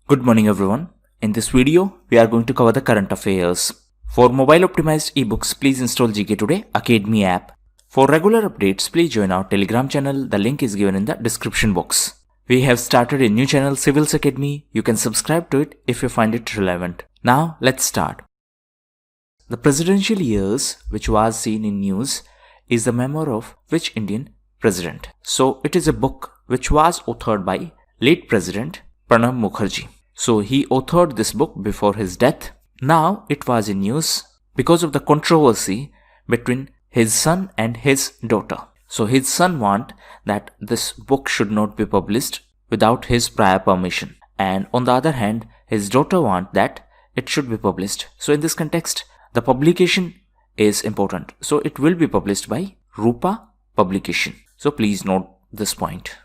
Good morning everyone. In this video, we are going to cover the current affairs. For mobile optimized ebooks, please install GKToday Academy app. For regular updates, please join our Telegram channel. The link is given in the description box. We have started a new channel, Civils Academy. You can subscribe to it if you find it relevant. Now, let's start. The presidential years, which was seen in news, is the memoir of which Indian president? So, it is a book which was authored by late President Pranab Mukherjee. So he authored this book before his death. Now it was in news because of the controversy between his son and his daughter. So his son want that this book should not be published without his prior permission. And on the other hand, his daughter want that it should be published. So in this context, the publication is important. So it will be published by Rupa Publication. So please note this point.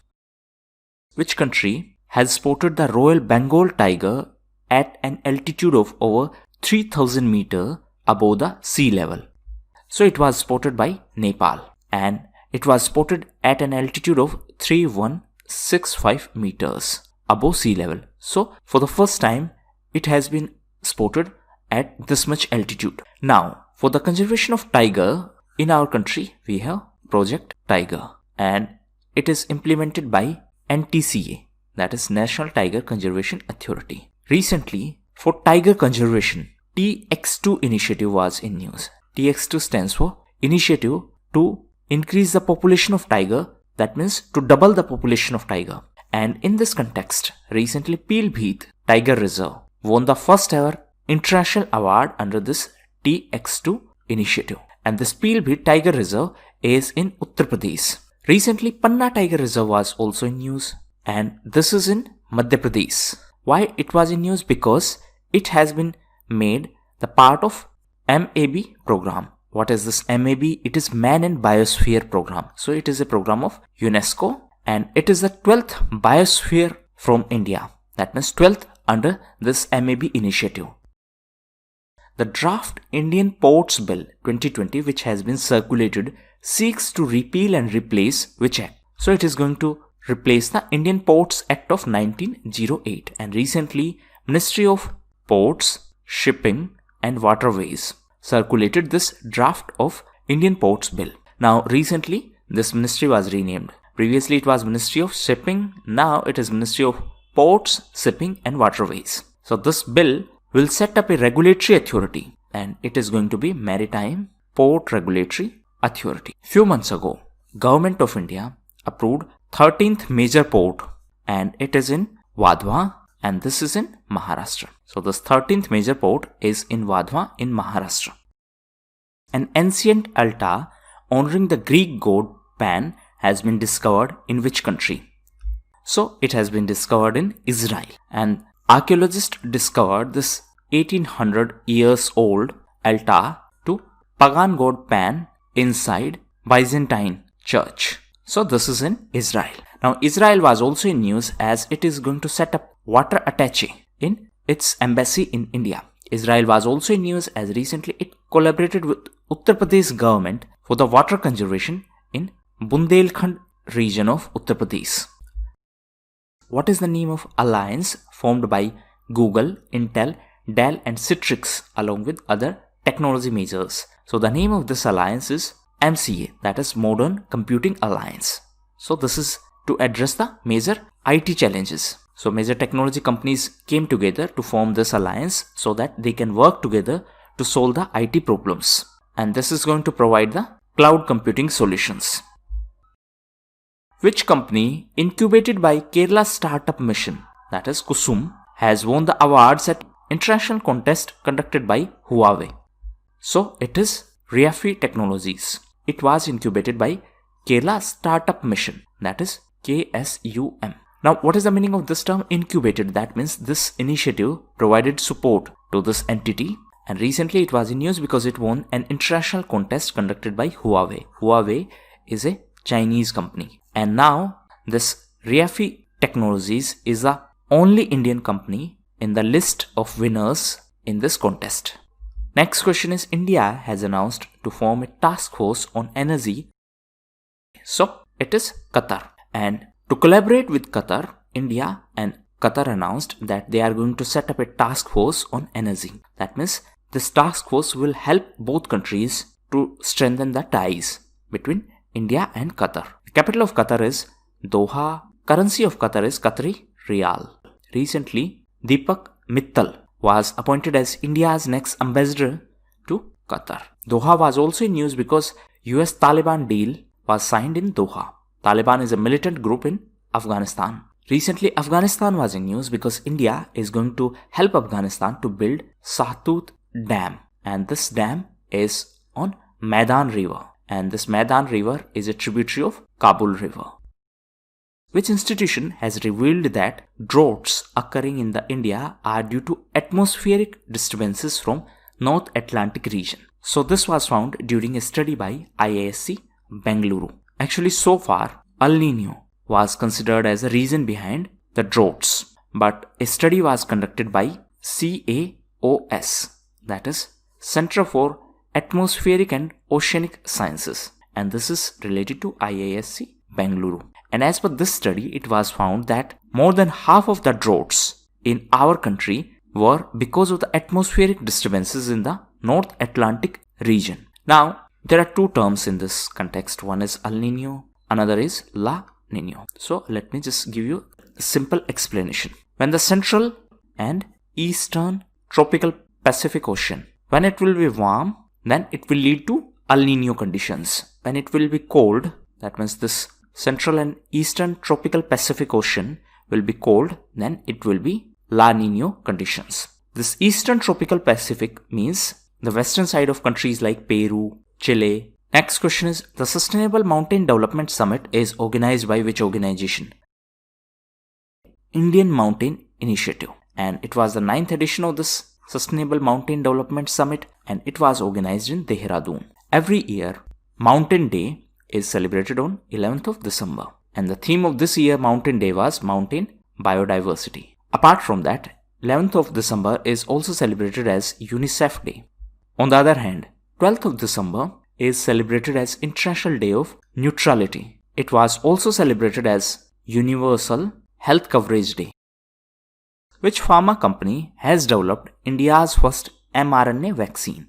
Which country has spotted the Royal Bengal tiger at an altitude of over 3000 meters above the sea level? So it was spotted by Nepal, and it was spotted at an altitude of 3165 meters above sea level. So for the first time, it has been spotted at this much altitude. Now, for the conservation of tiger in our country, we have Project Tiger, and it is implemented by NTCA. That is National Tiger Conservation Authority. Recently, for tiger conservation, TX2 initiative was in news. TX2 stands for Initiative to Increase the Population of Tiger. That means to double the population of tiger. And in this context, recently Pilbhit Tiger Reserve won the first ever international award under this TX2 initiative. And this Pilbhit Tiger Reserve is in Uttar Pradesh. Recently, Panna Tiger Reserve was also in news. And this is in Madhya Pradesh. Why it was in news? Because it has been made the part of MAB program. What is this MAB? It is Man and Biosphere program. So it is a program of UNESCO, and it is the 12th biosphere from India. That means 12th under this MAB initiative. The draft Indian Ports Bill 2020, which has been circulated, seeks to repeal and replace which act? So it is going to replace the Indian Ports Act of 1908, and recently Ministry of Ports, Shipping and Waterways circulated this draft of Indian Ports Bill. Now recently this ministry was renamed. Previously it was Ministry of Shipping, now it is Ministry of Ports, Shipping and Waterways. So this bill will set up a regulatory authority, and it is going to be Maritime Port Regulatory Authority. Few months ago, Government of India approved 13th major port, and it is in Wadhwa, and this is in Maharashtra. So this 13th major port is in Wadhwa in Maharashtra. An ancient altar honoring the Greek god Pan has been discovered in which country? So it has been discovered in Israel, and archaeologists discovered this 1800 years old altar to pagan god Pan inside Byzantine church. So this is in Israel. Now Israel was also in news as it is going to set up water attaché in its embassy in India. Israel was also in news as recently it collaborated with Uttar Pradesh government for the water conservation in Bundelkhand region of Uttar Pradesh. What is the name of alliance formed by Google, Intel, Dell and Citrix along with other technology majors? So the name of this alliance is MCA, that is Modern Computing Alliance. So this is to address the major IT challenges. So major technology companies came together to form this alliance so that they can work together to solve the IT problems. And this is going to provide the cloud computing solutions. Which company incubated by Kerala Startup Mission, that is Kusum, has won the awards at international contest conducted by Huawei? So it is Riafi Technologies. It was incubated by Kerala Startup Mission, that is KSUM. Now, what is the meaning of this term incubated? That means this initiative provided support to this entity, and recently it was in news because it won an international contest conducted by Huawei. Huawei is a Chinese company, and now this Riafi Technologies is the only Indian company in the list of winners in this contest. Next question is, India has announced to form a task force on energy. So it is Qatar, and to collaborate with Qatar, India and Qatar announced that they are going to set up a task force on energy. That means this task force will help both countries to strengthen the ties between India and Qatar. The capital of Qatar is Doha. Currency of Qatar is Qatari Riyal. Recently, Deepak Mittal was appointed as India's next ambassador to Qatar. Doha was also in news because US Taliban deal was signed in Doha. Taliban is a militant group in Afghanistan. Recently, Afghanistan was in news because India is going to help Afghanistan to build Sahtut Dam, and this dam is on Maidan River, and this Maidan River is a tributary of Kabul River. Which institution has revealed that droughts occurring in the India are due to atmospheric disturbances from North Atlantic region? So this was found during a study by IISc Bengaluru. Actually, so far El Nino was considered as a reason behind the droughts, but a study was conducted by CAOS, that is Center for Atmospheric and Oceanic Sciences, and this is related to IISc Bengaluru. And as per this study, it was found that more than half of the droughts in our country were because of the atmospheric disturbances in the North Atlantic region. Now, there are two terms in this context. One is El Nino, another is La Nino. So let me just give you a simple explanation. When the central and eastern tropical Pacific Ocean, when it will be warm, then it will lead to El Nino conditions. When it will be cold, that means this central and eastern tropical Pacific Ocean will be cold, then it will be La Nino conditions. This eastern tropical Pacific means the western side of countries like Peru, Chile. Next question is, the Sustainable Mountain Development Summit is organized by which organization? Indian Mountain Initiative, and it was the 9th edition of this Sustainable Mountain Development Summit, and it was organized in Dehradun. Every year, Mountain Day is celebrated on 11th of December, and the theme of this year Mountain Day was Mountain Biodiversity. Apart from that, 11th of December is also celebrated as UNICEF Day. On the other hand, 12th of December is celebrated as International Day of Neutrality. It was also celebrated as Universal Health Coverage Day. Which pharma company has developed India's first mRNA vaccine?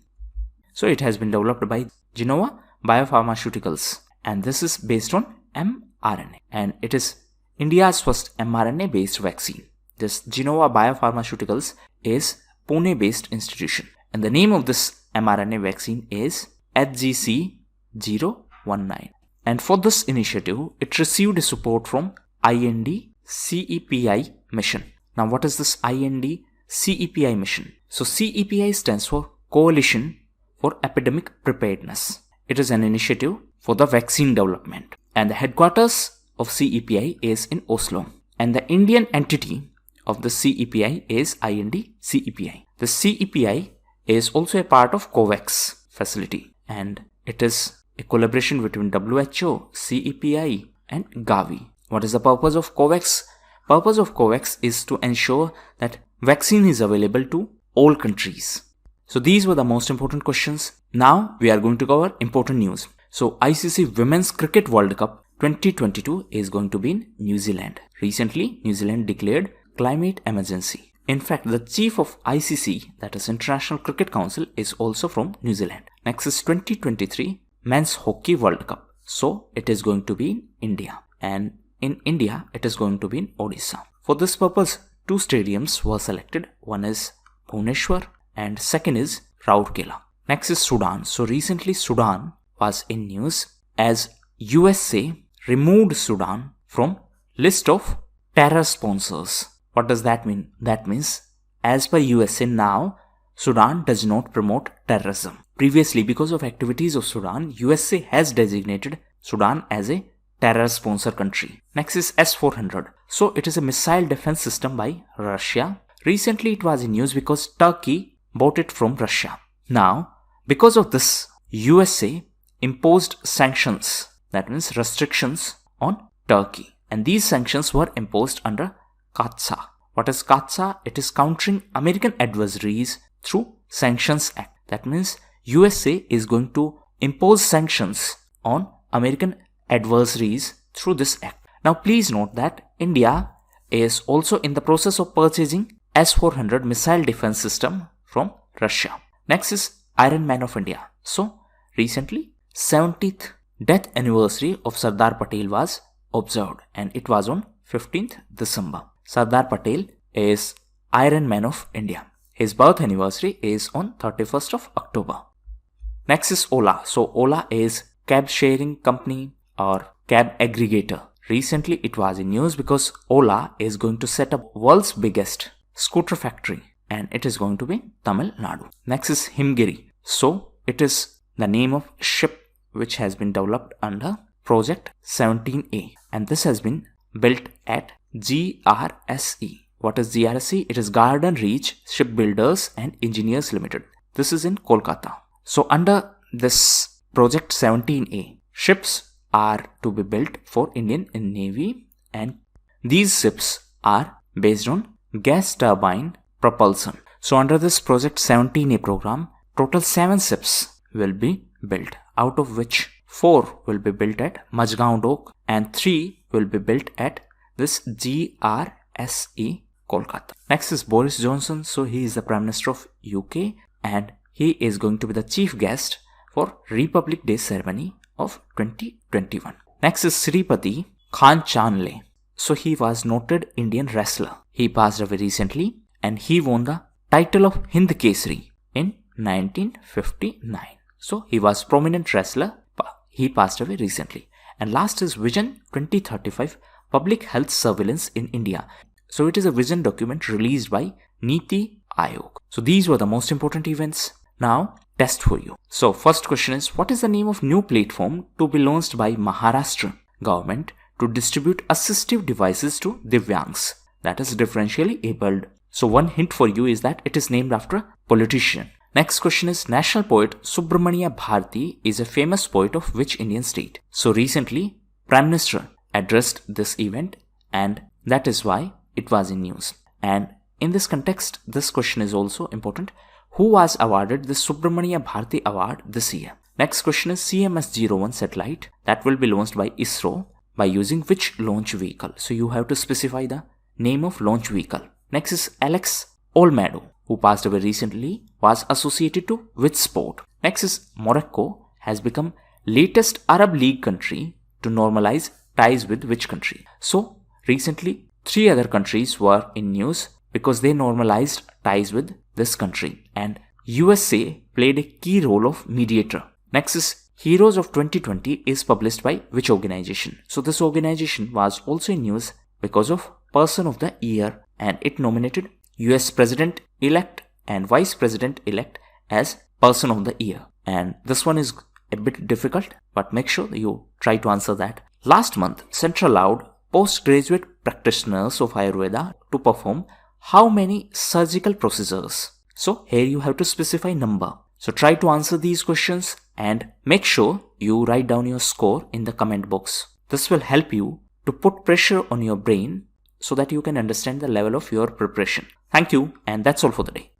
So it has been developed by Genova Biopharmaceuticals, and this is based on mRNA, and it is India's first mRNA based vaccine. This Genova Biopharmaceuticals is Pune based institution, and the name of this mRNA vaccine is HGC019. And for this initiative, it received support from IND-CEPI mission. Now, what is this IND-CEPI mission? So, CEPI stands for Coalition for Epidemic Preparedness. It is an initiative for the vaccine development, and the headquarters of CEPI is in Oslo, and the Indian entity of the CEPI is IND-CEPI. The CEPI is also a part of COVAX facility, and it is a collaboration between WHO, CEPI and Gavi. What is the purpose of COVAX? Purpose of COVAX is to ensure that vaccine is available to all countries. So these were the most important questions. Now we are going to cover important news. So ICC Women's Cricket World Cup 2022 is going to be in New Zealand. Recently, New Zealand declared climate emergency. In fact, the chief of ICC, that is International Cricket Council, is also from New Zealand. Next is 2023 Men's Hockey World Cup. So it is going to be in India, and in India it is going to be in Odisha. For this purpose, two stadiums were selected. One is Bhubaneswar and second is Rourkela. Next is Sudan. So recently Sudan was in news as USA removed Sudan from list of terror sponsors. What does that mean? That means as per USA now, Sudan does not promote terrorism. Previously, because of activities of Sudan, USA has designated Sudan as a terror sponsor country. Next is S-400. So it is a missile defense system by Russia. Recently it was in news because Turkey bought it from Russia. Now, because of this, USA imposed sanctions, that means restrictions on Turkey. And these sanctions were imposed under CAATSA. What is CAATSA? It is Countering American Adversaries Through Sanctions Act. That means USA is going to impose sanctions on American adversaries through this act. Now please note that India is also in the process of purchasing S-400 missile defense system from Russia. Next is Iron Man of India. So recently 70th death anniversary of Sardar Patel was observed and it was on 15th December. Sardar Patel is Iron Man of India. His birth anniversary is on 31st of October. Next is Ola. So Ola is cab sharing company or cab aggregator. Recently it was in news because Ola is going to set up world's biggest scooter factory and it is going to be in Tamil Nadu. Next is Himgiri. So it is the name of ship which has been developed under Project 17A and this has been built at GRSE. What is GRSE? It is Garden Reach Shipbuilders and Engineers Limited. This is in Kolkata. So under this Project 17A, ships are to be built for Indian Navy and these ships are based on gas turbine propulsion. So under this Project 17A program, total 7 ships will be built, out of which 4 will be built at Majgaon Dock and 3 will be built at this GRSE Kolkata. Next is Boris Johnson. So he is the Prime Minister of UK and he is going to be the chief guest for Republic Day ceremony of 2021. Next is Sripati Khanchanle. So he was noted Indian wrestler. He passed away recently and he won the title of Hind Kesari in 1959. So he was prominent wrestler. He passed away recently. And last is Vision 2035 Public Health Surveillance in India. So it is a vision document released by Niti Aayog. So these were the most important events. Now test for you. So first question is, what is the name of new platform to be launched by Maharashtra government to distribute assistive devices to Divyangs, that is differentially abled? So one hint for you is that it is named after a politician. Next question is, national poet Subramania Bharati is a famous poet of which Indian state? So recently Prime Minister addressed this event and that is why it was in news. And in this context, this question is also important. Who was awarded the Subramania Bharati Award this year? Next question is, CMS-01 satellite that will be launched by ISRO by using which launch vehicle? So you have to specify the name of launch vehicle. Next is Alex Olmedo, who passed away recently, was associated to which sport? Next is Morocco has become latest Arab League country to normalize ties with which country? So recently 3 other countries were in news because they normalized ties with this country and USA played a key role of mediator. Next is Heroes of 2020 is published by which organization? So this organization was also in news because of Person of the Year and it nominated US President-elect and Vice President-elect as Person of the Year. And this one is a bit difficult, but make sure you try to answer that. Last month, Central allowed postgraduate practitioners of Ayurveda to perform how many surgical procedures? So here you have to specify number. So try to answer these questions and make sure you write down your score in the comment box. This will help you to put pressure on your brain so that you can understand the level of your preparation. Thank you, and that's all for the day.